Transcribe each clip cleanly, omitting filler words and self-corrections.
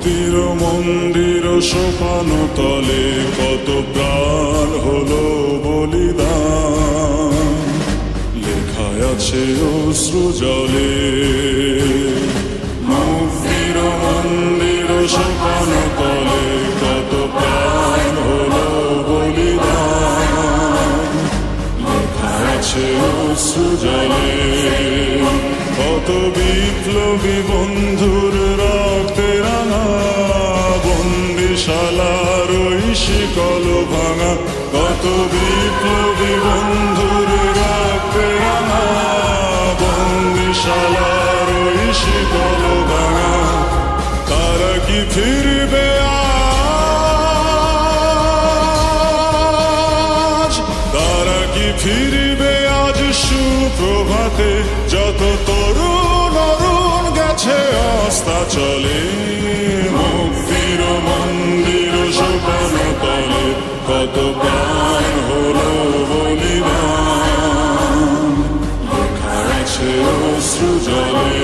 মুক্তির মন্দির সোপান তলে কত প্রাণ হলো বলিদান, লেখায় আছে অশ্রু জলে। মুক্তির মন্দির সোপান তলে কত প্রাণ হলো বলিদান, লেখায় আছে অশ্রু জলে। কত বিপ্লবী বন্ধুর রক্তে রাঙা, বন্দিশালার ওই শিকল ভাঙা। কত বিপ্লবী বন্ধুর রক্তে রাঙা, বন্দিশালার ওই শিকল ভাঙা। তারা কি ফিরবে আজ, তারা কি ফিরবে আজ সুপ্রভাতে? যত তরুণ অরুণ গেছে অস্তাচলে, মুক্তির মন্দির সোপান তলে কত প্রাণ হলো বলিদান, লেখা আছে অশ্রু জলে।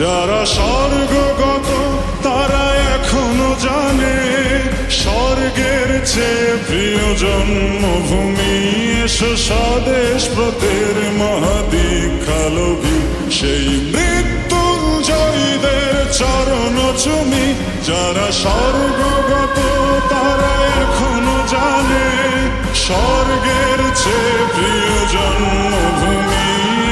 যারা স্বর্গগত তারা এখনো জানে, স্বর্গের চেয়ে প্রিয় জন্মভূমি। এসো স্বদেশ ব্রতের মহাদীক্ষালোভী, সেই মৃত্যুঞ্জয়ীদের চরণ চুমি। যারা স্বর্গগত তারা এখনো জানে, স্বর্গের চেয়ে প্রিয় জন্মভূমি।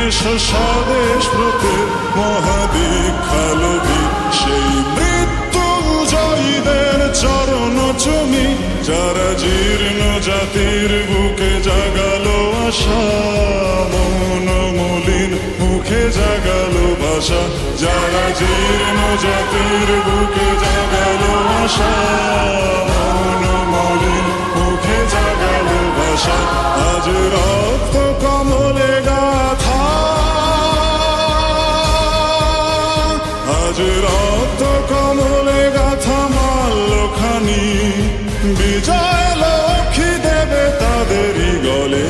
এসো স্বদেশ ব্রতের মহাদীক্ষালোভী, সেই মৃত্যুঞ্জয়ীদের চরণ চুমি। যারা জীর্ণ জাতির বুকে জাগালো আশা, মন মলিন মুখে জাগালো ভাষা। যারা জীর্ণ জাতির বুকে জাগালো আশা, মন মলিন মুখে জাগালো ভাষা। আজ রক্ত কমলে গাথা, আজ রক্ত কমলে গাথা মাল্যখানি। বিজয় লক্ষ্মী দেবে তাদেরই গলে,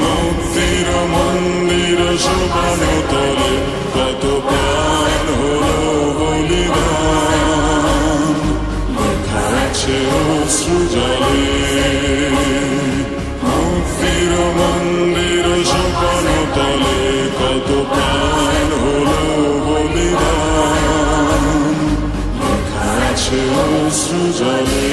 মুক্তির মন্দির সোপান তলে কত প্রাণ হলো বলিদান, লেখা আছে অশ্রু জলে। মুক্তির মন্দির সোপান তলে কত প্রাণ হলো বলিদান, লেখা আছে অশ্রু জলে।